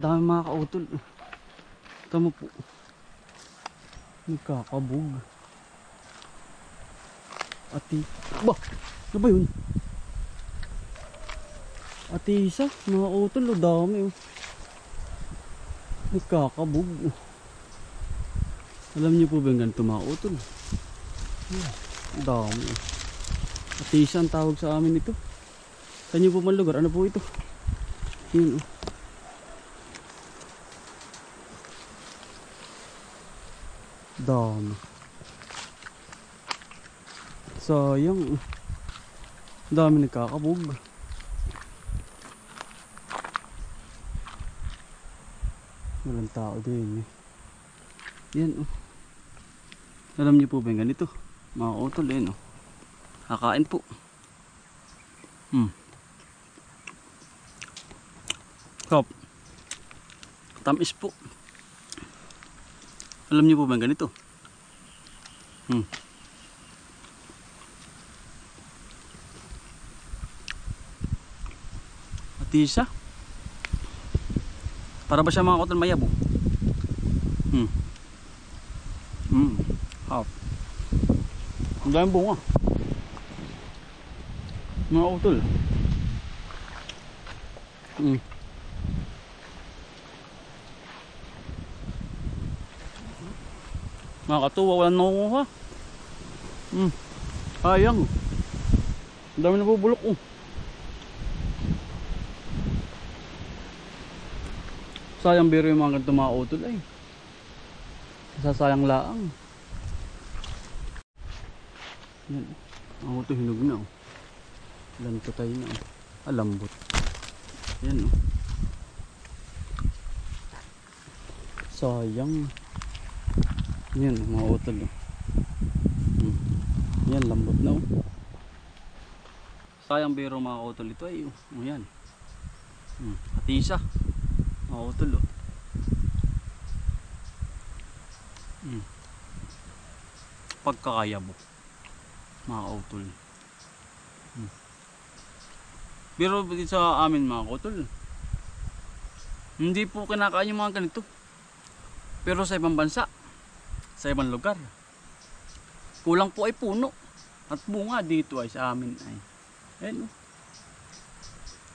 Dami mga kautol. Tama po. Nagkakabog. Ati. Ba? Ano ba yun? Ati isa. Mga kautol. O dami oh. Nagkakabog. Alam niyo po ba yung ganito mga kautol? Dami oh. Ati isa ang tawag sa amin ito. Saan niyo po man lugar? Ano po ito? Yun oh. Dami. Sayang. Dami nagkakabog. Walang tao din eh. Yan oh. Alam niyo po ba yung ganito? Mga utol eh no. Kakain po. Kap. Tamis po. Alam niyo po ba ganito? Atisa. Para ba siya mga utol mayabo? Hap. Ang daming bunga. Mga utol. Nakakatuwa, walang nangunguha. Sayang. Ang dami nabubulok oh. Sayang biro yung mga ganito mga utol ay. Sasayang laang. Yan. Ang uto hinog na oh. Lanto tayo na oh. Alambot. Yan oh. Sayang. Yan mga utol oh. Yan lambot na oh. Sayang biro mga utol ito ay oh. Yan. Atisa. Mga utol oh. Pagkakayabo mga utol. Pero dito sa amin mga utol, hindi po kinakain yung mga ganito. Pero sa ibang bansa, sa ibang lugar, kulang po ay puno at bunga. Dito ay sa amin ay ayun,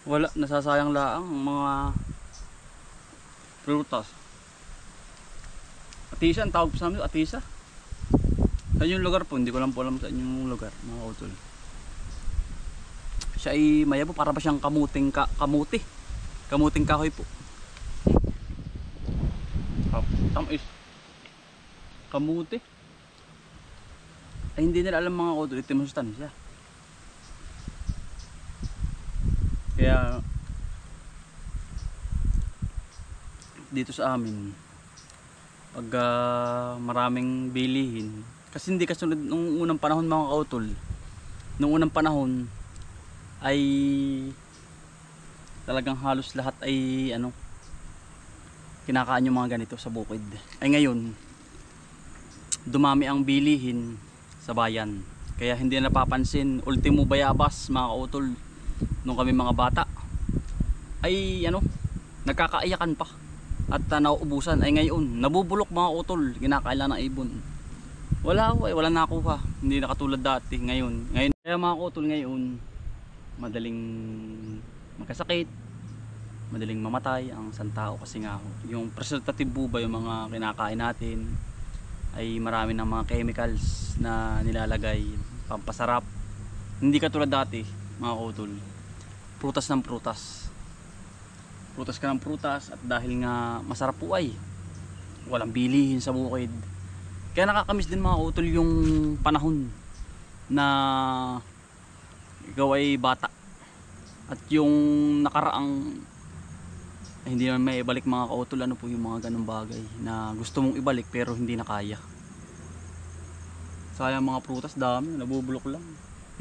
wala, nasasayang laang ang mga prutas. Atisa ang tawag sa amin, atisa. Sa inyong lugar po, hindi ko lang po alam sa inyong lugar mga utol. Siya ay mayabo, para ba siyang kamuting kahoy po. Tamis. Kamuti. Ay hindi nila alam mga utol, ito yung sustansya siya. Kaya dito sa amin pag maraming bilihin, kasi hindi kasunod nung unang panahon mga kautol. Nung unang panahon ay talagang halos lahat ay ano, kinakain yung mga ganito sa bukid. Ay ngayon dumami ang bilihin sa bayan, kaya hindi na napapansin. Ultimo bayabas mga kautol, nung kami mga bata ay ano, nagkakaiyakan pa at nauubusan. Ay ngayon nabubulok mga utol, kinakailan ng ibon. Wala nakuha, hindi na katulad dati. Ngayon kaya mga utol, ngayon madaling magkasakit, madaling mamatay ang isang tao, kasi nga yung preservative ba yung mga kinakain natin ay marami ng mga chemicals na nilalagay, pampasarap. Hindi katulad dati mga utol, prutas ng prutas. Prutas ka ng prutas, at dahil nga masarap po ay walang bilihin sa bukid. Kaya nakakamiss din mga utol yung panahon na ikaw ay bata, at yung nakaraang ay hindi naman may ibalik mga kautol. Ano po yung mga ganung bagay na gusto mong ibalik pero hindi na kaya. Sayang mga prutas, dami nabubulok lang,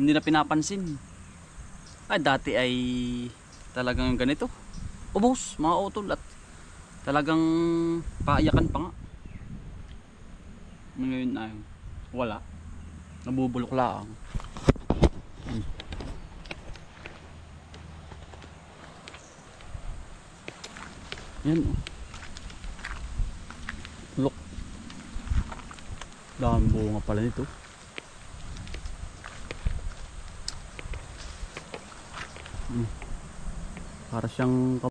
hindi na pinapansin. Ay dati ay talagang ganito, ubos mga utol, at talagang paiyakan pa nga. Ngayon ay wala, nabubulok lang. Yan oh. Look. Daming bunga pala nito. Para siyang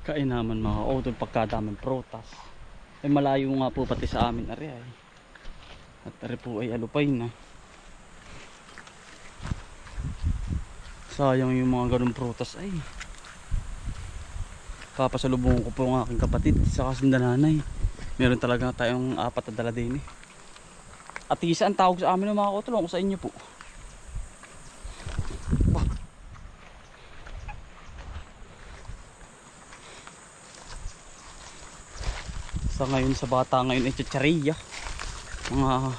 kainaman mga utol pagkadaming prutas. Ay malayo nga po pati sa amin ari ay. At ari po ay alupay na. Sayang yung mga ganung prutas ay. Papasalubong ko po ang aking kapatid sa kasindananay. Meron talaga tayong 4 na dala din eh. At isa ang tawag sa amin ng mga utol kung sa inyo po. Sa ngayon sa bata ngayon ay chicharia, mga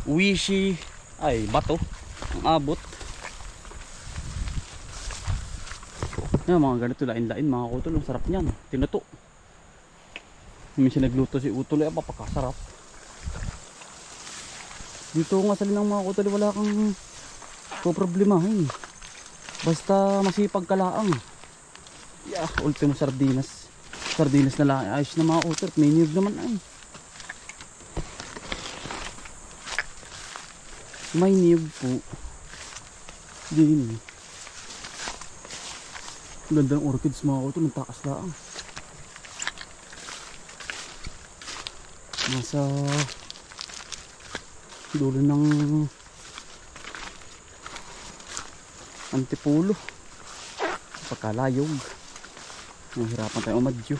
wishi, ay bato ang abot. Yan mga ganito lain-lain mga utol, ang sarap niyan, tinuto. Minsan nagluto si utol ay papakasarap. Dito nga sa linang mga utol wala kang problemahin, basta masipag ka laang. Yeah, ultimo sardinas na lang, ayos na mga utol. May niyog naman ay. May niyog po. Din. Ganda ng orchids mga utol. Ang takas lang. Nasa dulo ng Antipulo. Pagkalayog. Nahirapan tayo umadyo.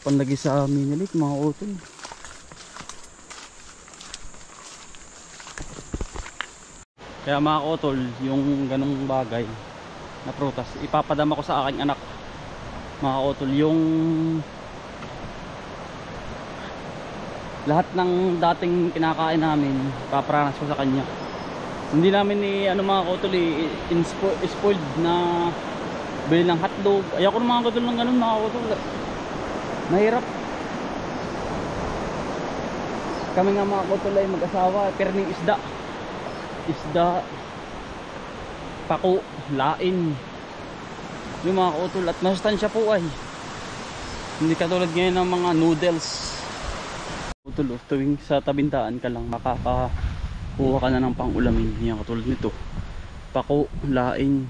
Panlagi sa minilik mga utol. Kaya mga utol, yung ganong bagay na prutas, ipapadama ko sa aking anak mga utol. Yung lahat ng dating kinakain namin, papranas ko sa kanya. Hindi namin mga utol spoiled na bili ng hotdog. Ayoko ng mga katulad ng ganun mga katulad. Mahirap. Kami nga mga katulad ay mag-asawa, perning isda, pako, lain. Yung mga katulad at masustansya po ay. Hindi katulad ngayon ng mga noodles. Katulad tuwing sa tabintaan ka lang makakakuha ka na ng pang-ulamin. Yan katulad nito. Pako, lain.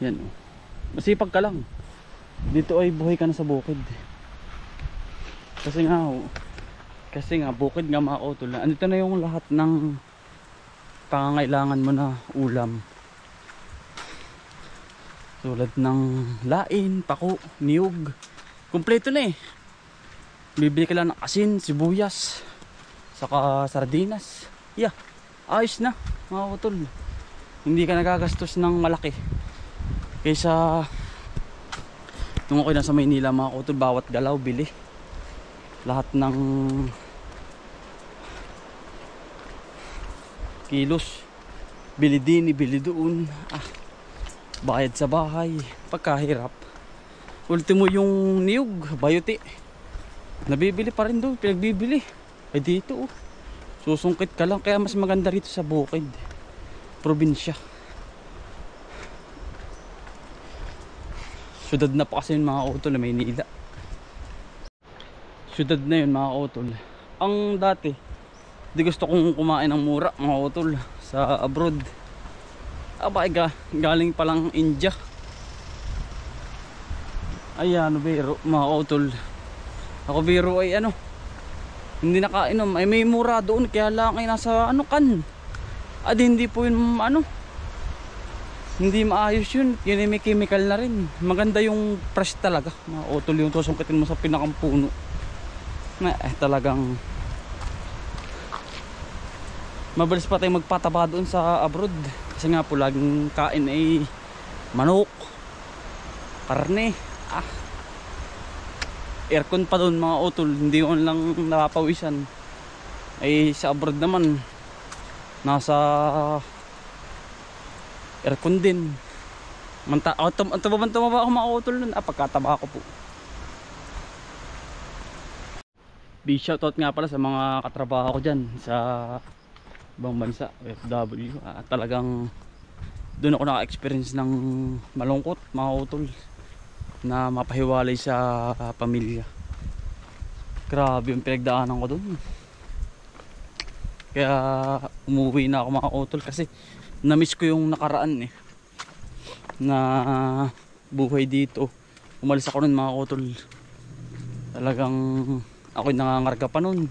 Yan oh. Masipag ka lang. Dito ay buhay ka na sa bukid. Kasi nga bukid nga mga utol. Andito na yung lahat ng pangangailangan mo na ulam. Tulad ng lain, pako, niyog. Kumpleto na eh. Bibili ka lang ng asin, sibuyas, saka sardinas. Yeah, ayos na mga utol. Hindi ka nagagastos ng malaki. Kaysa nung ako nasa Maynila mga utol, bawat galaw bili. Lahat ng kilos bili din, bili doon. Bayad sa bahay, pagkahirap. Ultimo yung niyog, bayuti, nabibili pa rin doon, pinagbibili. Ay dito susungkit ka lang. Kaya mas maganda rito sa bukid, probinsya. Syudad na po kasi yun mga utol na Maynila. Syudad na yun mga utol. Ang dati, di gusto kong kumain ng mura mga utol sa abroad. Galing pa lang India. Ayan, biro mga utol. Ako biro ay hindi nakainom. Ay may mura doon, kaya lang ay nasa kan. Hindi po yun hindi maayos yun. Yun ay may chemical na rin. Maganda yung fresh talaga mga utol, yung susungkitin mo sa pinakang puno na talagang mabilis pa tayong magpataba doon sa abroad. Kasi nga po laging kain ay manok, karne. Aircon pa doon mga utol, hindi ko lang napapawisan. Ay sa abroad naman nasa aircon din. Tumaba ako mga utol nun. Pagkataba ko po. Big shoutout nga pala sa mga katrabaho ko dyan sa ibang bansa, OFW. Talagang doon ako naka-experience ng malungkot mga utol, na mapahiwalay sa pamilya. Grabe yung pinagdaanan ko doon. Kaya umuwi na ako mga utol, kasi na-miss ko yung nakaraan na buhay dito. Umalis ako nun mga utol, talagang ako'y nangangarga pa nun.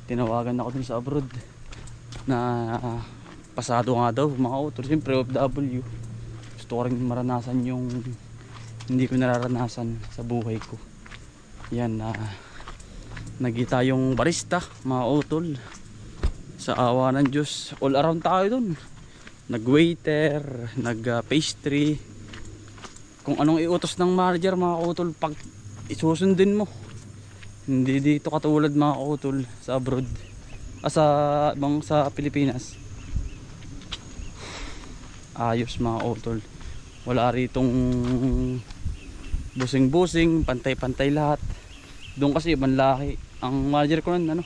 Tinawagan ako dun sa abroad na pasado nga daw mga utol. Siyempre OFW, gusto ko rin maranasan yung hindi ko nararanasan sa buhay ko. Yan, nagita yung barista mga utol. Sa awa ng Diyos, all around tayo dun. Nag-waiter, nag-pastry, kung anong iutos ng manager mga utol, pag isusundin mo. Hindi dito katulad mga utol sa abroad, sa Pilipinas. Ayos mga utol, wala ritong busing-busing, pantay-pantay lahat. Doon kasi ibang lahi. Ang manager ko nun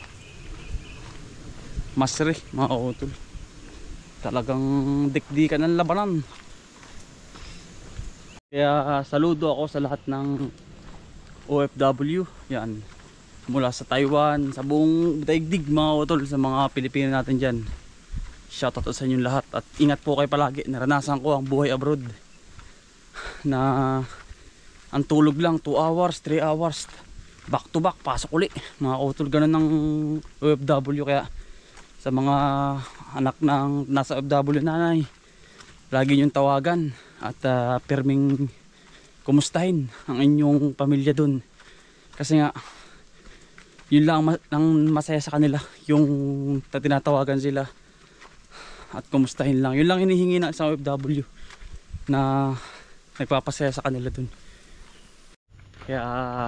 Masri mga utol, talagang dikdikan ng labanan. Kaya saludo ako sa lahat ng OFW yan, mula sa Taiwan, sa buong daigdig mga utol, sa mga Pilipino natin dyan. Shoutout sa inyong lahat, at ingat po kayo palagi. Naranasan ko ang buhay abroad na ang tulog lang 2 hours, 3 hours, back to back, pasok uli mga utol. Ganun ng OFW. Kaya sa mga anak ng nasa OFW nanay, lagi niyong tawagan at pirming kumustahin ang inyong pamilya dun, kasi nga yun lang ang masaya sa kanila, yung tinatawagan sila at kumustahin lang. Yun lang hinihingi ng isang OFW na nagpapasaya sa kanila dun. Kaya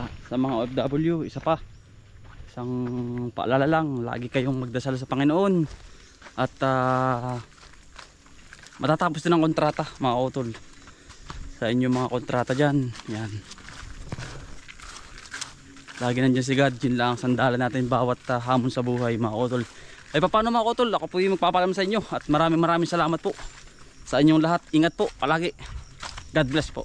sa mga OFW, isang paalala lang, lagi kayong magdasal sa Panginoon at matatapos din ang kontrata mga utol. Sa inyong mga kontrata dyan, yan, lagi nandiyan si God. Yun lang ang sandalan natin bawat hamon sa buhay mga utol. Ay paano mga utol, ako po yung magpapaalam sa inyo, at maraming salamat po sa inyong lahat. Ingat po palagi. God bless po.